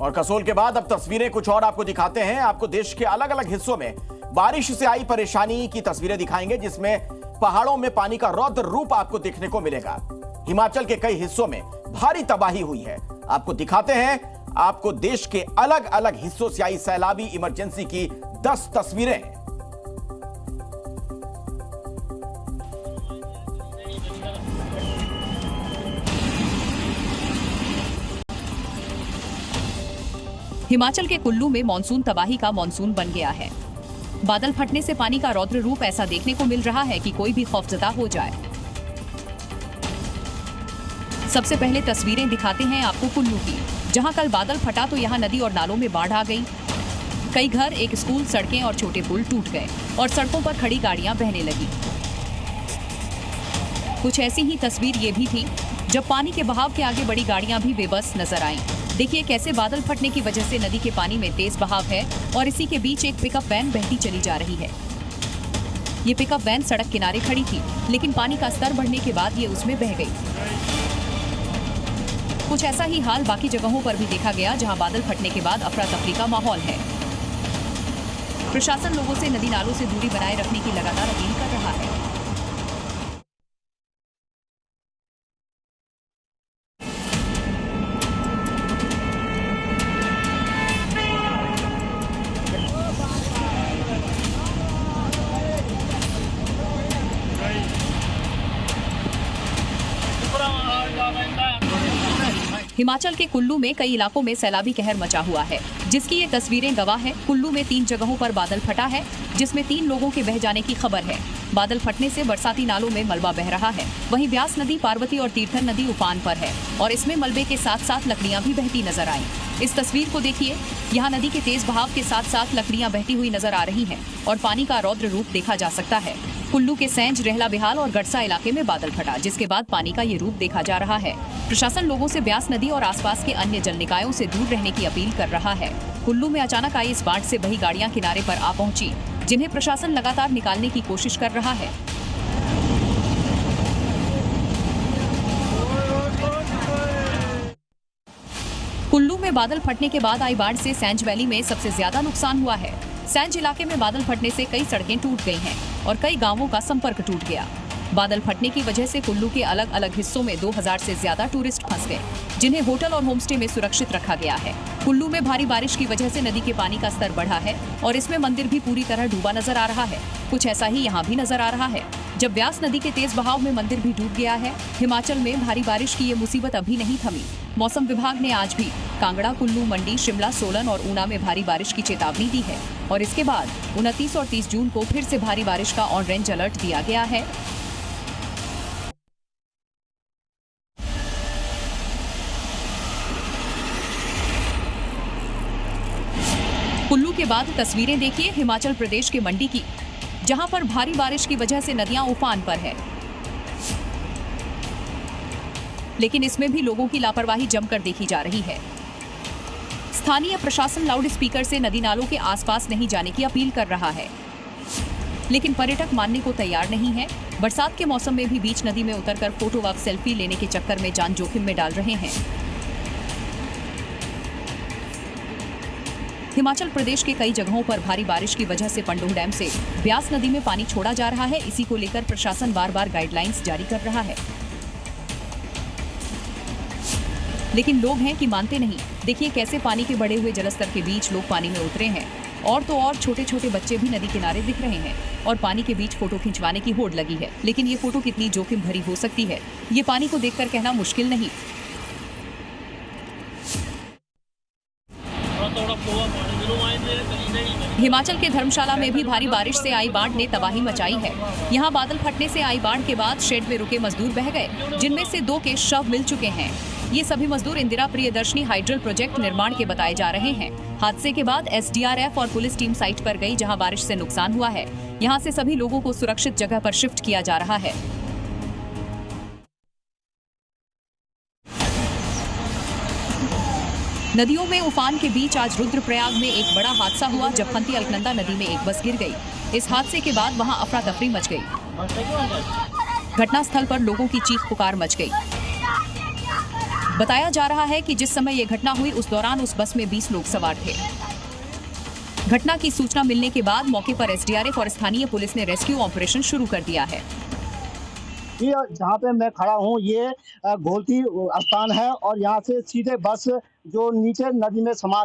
और कसोल के बाद अब तस्वीरें कुछ और आपको दिखाते हैं। आपको देश के अलग अलग हिस्सों में बारिश से आई परेशानी की तस्वीरें दिखाएंगे, जिसमें पहाड़ों में पानी का रौद्र रूप आपको देखने को मिलेगा। हिमाचल के कई हिस्सों में भारी तबाही हुई है। आपको दिखाते हैं, आपको देश के अलग अलग हिस्सों से आई सैलाबी इमरजेंसी की 10 तस्वीरें। हिमाचल के कुल्लू में मानसून तबाही का मानसून बन गया है। बादल फटने से पानी का रौद्र रूप ऐसा देखने को मिल रहा है कि कोई भी खौफजदा हो जाए। सबसे पहले तस्वीरें दिखाते हैं आपको कुल्लू की, जहां कल बादल फटा तो यहां नदी और नालों में बाढ़ आ गई। कई घर, एक स्कूल, सड़कें और छोटे पुल टूट गए और सड़कों पर खड़ी गाड़ियां बहने लगी। कुछ ऐसी ही तस्वीर ये भी थी, जब पानी के बहाव के आगे बड़ी गाड़ियां भी बेबस नजर आईं। देखिए कैसे बादल फटने की वजह से नदी के पानी में तेज बहाव है और इसी के बीच एक पिकअप वैन बहती चली जा रही है। ये पिकअप वैन सड़क किनारे खड़ी थी, लेकिन पानी का स्तर बढ़ने के बाद ये उसमें बह गई। कुछ ऐसा ही हाल बाकी जगहों पर भी देखा गया, जहां बादल फटने के बाद अफरा तफरी का माहौल है। प्रशासन लोगों से नदी नालों से दूरी बनाए रखने की लगातार अपील कर रहा है। हिमाचल के कुल्लू में कई इलाकों में सैलाबी कहर मचा हुआ है, जिसकी ये तस्वीरें गवाह है। कुल्लू में 3 जगहों पर बादल फटा है, जिसमें 3 लोगों के बह जाने की खबर है। बादल फटने से बरसाती नालों में मलबा बह रहा है। वहीं ब्यास नदी, पार्वती और तीर्थन नदी उफान पर है और इसमें मलबे के साथ साथ लकड़ियां भी बहती नजर आईं। इस तस्वीर को देखिए, यहाँ नदी के तेज बहाव के साथ साथ लकड़ियां बहती हुई नजर आ रही हैं और पानी का रौद्र रूप देखा जा सकता है। कुल्लू के सैंज, रेहला बिहाल और गड़सा इलाके में बादल फटा, जिसके बाद पानी का ये रूप देखा जा रहा है। प्रशासन लोगों से ब्यास नदी और आसपास के अन्य जल निकायों से दूर रहने की अपील कर रहा है। कुल्लू में अचानक आई इस बाढ़ से वही गाड़ियां किनारे पर आ पहुंची, जिन्हें प्रशासन लगातार निकालने की कोशिश कर रहा है। कुल्लू में बादल फटने के बाद आई बाढ़ से सैंज वैली में सबसे ज्यादा नुकसान हुआ है। सैंज इलाके में बादल फटने से कई सड़कें टूट गई हैं और कई गांवों का संपर्क टूट गया। बादल फटने की वजह से कुल्लू के अलग अलग हिस्सों में 2000 से ज्यादा टूरिस्ट फंस गए, जिन्हें होटल और होमस्टे में सुरक्षित रखा गया है। कुल्लू में भारी बारिश की वजह से नदी के पानी का स्तर बढ़ा है और इसमें मंदिर भी पूरी तरह डूबा नजर आ रहा है। कुछ ऐसा ही यहाँ भी नजर आ रहा है, जब ब्यास नदी के तेज बहाव में मंदिर भी डूब गया है। हिमाचल में भारी बारिश की ये मुसीबत अभी नहीं थमी। मौसम विभाग ने आज भी कांगड़ा, कुल्लू, मंडी, शिमला, सोलन और ऊना में भारी बारिश की चेतावनी दी है और इसके बाद 29 और 30 जून को फिर से भारी बारिश का ऑरेंज अलर्ट दिया गया है। कुल्लू के बाद तस्वीरें देखिए हिमाचल प्रदेश के मंडी की, जहां पर भारी बारिश की वजह से नदियां उफान पर है, लेकिन इसमें भी लोगों की लापरवाही जमकर देखी जा रही है। स्थानीय प्रशासन लाउड स्पीकर से नदी नालों के आसपास नहीं जाने की अपील कर रहा है, लेकिन पर्यटक मानने को तैयार नहीं है। बरसात के मौसम में भी बीच नदी में उतरकर फोटो व सेल्फी लेने के चक्कर में जान जोखिम में डाल रहे हैं। हिमाचल प्रदेश के कई जगहों पर भारी बारिश की वजह से पंडोह डैम से ब्यास नदी में पानी छोड़ा जा रहा है। इसी को लेकर प्रशासन बार बार गाइडलाइंस जारी कर रहा है, लेकिन लोग हैं कि मानते नहीं। देखिए कैसे पानी के बढ़े हुए जलस्तर के बीच लोग पानी में उतरे हैं और तो और छोटे छोटे बच्चे भी नदी किनारे दिख रहे हैं और पानी के बीच फोटो खिंचवाने की होड़ लगी है। लेकिन ये फोटो कितनी जोखिम भरी हो सकती है, ये पानी को देखकर कहना मुश्किल नहीं। हिमाचल के धर्मशाला में भी भारी बारिश से आई बाढ़ ने तबाही मचाई है। यहाँ बादल फटने से आई बाढ़ के बाद शेड में रुके मजदूर बह गए, जिनमें से 2 के शव मिल चुके हैं। ये सभी मजदूर इंदिरा प्रियदर्शनी हाइड्रल प्रोजेक्ट निर्माण के बताए जा रहे हैं। हादसे के बाद SDRF और पुलिस टीम साइट पर गई, जहां बारिश से नुकसान हुआ है। यहां से सभी लोगों को सुरक्षित जगह पर शिफ्ट किया जा रहा है। नदियों में उफान के बीच आज रुद्रप्रयाग में एक बड़ा हादसा हुआ, जब खंती अलकनंदा नदी में एक बस गिर गई। इस हादसे के बाद वहां अफरा तफरी मच गई। घटनास्थल पर लोगों की चीख पुकार मच गई। बताया जा रहा है कि जिस समय ये घटना हुई उस दौरान उस बस में 20 लोग सवार थे। घटना की सूचना मिलने के बाद मौके पर एसडीआरएफ और स्थानीय पुलिस ने रेस्क्यू ऑपरेशन शुरू कर दिया है। ये जहाँ पे मैं खड़ा हूँ ये घोलती स्थान है और यहाँ से सीधे बस जो नीचे नदी में समा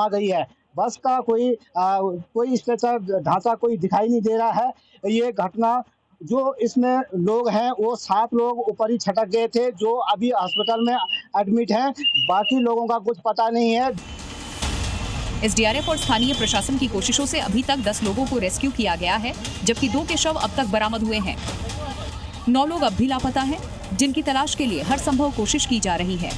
गई है। बस का कोई स्ट्रक्चर ढांचा कोई दिखाई नहीं दे रहा है। ये घटना जो इसमें लोग हैं वो 7 लोग ऊपर ही छटक गए थे जो अभी अस्पताल में एडमिट हैं। बाकी लोगों का कुछ पता नहीं है। एसडीआरएफ और स्थानीय प्रशासन की कोशिशों से अभी तक 10 लोगों को रेस्क्यू किया गया है, जबकि 2 के शव अब तक बरामद हुए हैं। 9 लोग अब भी लापता हैं, जिनकी तलाश के लिए हर संभव कोशिश की जा रही है।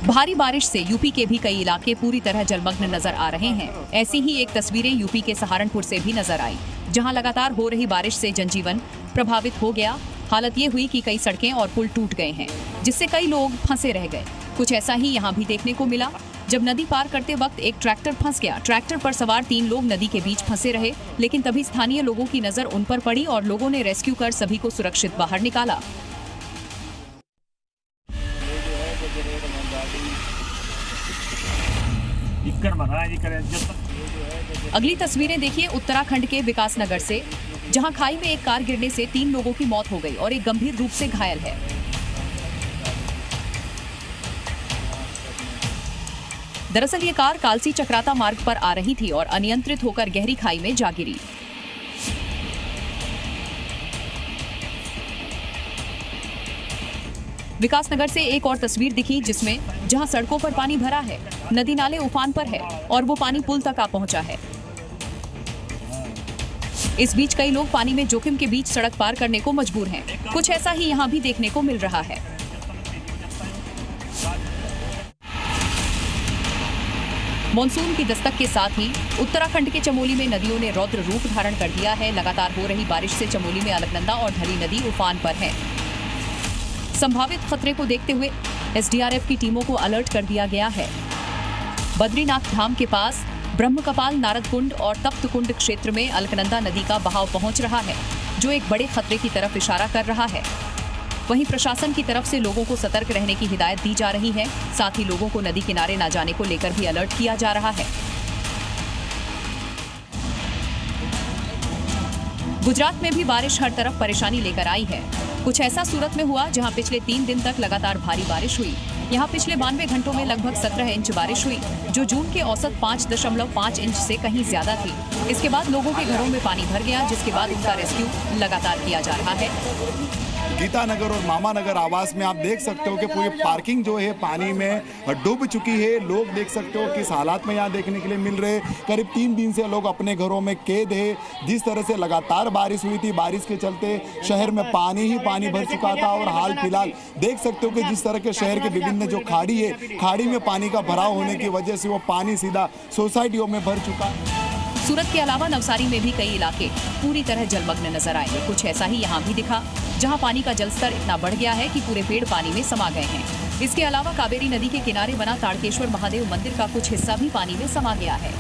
भारी बारिश से यूपी के भी कई इलाके पूरी तरह जलमग्न नजर आ रहे हैं। ऐसी ही एक तस्वीरें यूपी के सहारनपुर से भी नजर आई, जहां लगातार हो रही बारिश से जनजीवन प्रभावित हो गया। हालत ये हुई कि कई सड़कें और पुल टूट गए हैं, जिससे कई लोग फंसे रह गए। कुछ ऐसा ही यहाँ भी देखने को मिला, जब नदी पार करते वक्त एक ट्रैक्टर फंस गया। ट्रैक्टर पर सवार 3 लोग नदी के बीच फंसे रहे, लेकिन तभी स्थानीय लोगों की नजर उन पर पड़ी और लोगों ने रेस्क्यू कर सभी को सुरक्षित बाहर निकाला। अगली तस्वीरें देखिए उत्तराखंड के विकासनगर से, जहां खाई में एक कार गिरने से 3 लोगों की मौत हो गई और एक गंभीर रूप से घायल है। दरअसल ये कार कालसी चक्राता मार्ग पर आ रही थी और अनियंत्रित होकर गहरी खाई में जा गिरी। विकासनगर से एक और तस्वीर दिखी, जिसमें जहां सड़कों पर पानी भरा है, नदी नाले उफान पर है और वो पानी पुल तक आ पहुंचा है। इस बीच कई लोग पानी में जोखिम के बीच सड़क पार करने को मजबूर हैं। कुछ ऐसा ही यहां भी देखने को मिल रहा है। मॉनसून की दस्तक के साथ ही उत्तराखंड के चमोली में नदियों ने रौद्र रूप धारण कर दिया है। लगातार हो रही बारिश से चमोली में अलकनंदा और धली नदी उफान पर है। संभावित खतरे को देखते हुए एसडीआरएफ की टीमों को अलर्ट कर दिया गया है। बद्रीनाथ धाम के पास ब्रह्मकपाल, नारद कुंड और तप्त कुंड क्षेत्र में अलकनंदा नदी का बहाव पहुंच रहा है, जो एक बड़े खतरे की तरफ इशारा कर रहा है। वहीं प्रशासन की तरफ से लोगों को सतर्क रहने की हिदायत दी जा रही है। साथ ही लोगों को नदी किनारे न जाने को लेकर भी अलर्ट किया जा रहा है। गुजरात में भी बारिश हर तरफ परेशानी लेकर आई है। कुछ ऐसा सूरत में हुआ, जहां पिछले 3 दिन तक लगातार भारी बारिश हुई। यहां पिछले 92 घंटों में लगभग 17 इंच बारिश हुई, जो जून के औसत 5.5 इंच से कहीं ज्यादा थी। इसके बाद लोगों के घरों में पानी भर गया, जिसके बाद उनका रेस्क्यू लगातार किया जा रहा है। गीतानगर और मामानगर आवास में आप देख सकते हो कि पूरी पार्किंग जो है पानी में डूब चुकी है। लोग देख सकते हो किस हालात में यहाँ देखने के लिए मिल रहे। करीब 3 दिन से लोग अपने घरों में कैद है। जिस तरह से लगातार बारिश हुई थी, बारिश के चलते शहर में पानी ही पानी भर चुका था। और हाल फिलहाल देख सकते हो कि जिस तरह के शहर के विभिन्न जो खाड़ी है, खाड़ी में पानी का भराव होने की वजह से वो पानी सीधा सोसाइटियों में भर चुका है। सूरत के अलावा नवसारी में भी कई इलाके पूरी तरह जलमग्न नजर आए। कुछ ऐसा ही यहाँ भी दिखा, जहाँ पानी का जलस्तर इतना बढ़ गया है कि पूरे पेड़ पानी में समा गए हैं। इसके अलावा कावेरी नदी के किनारे बना ताड़केश्वर महादेव मंदिर का कुछ हिस्सा भी पानी में समा गया है।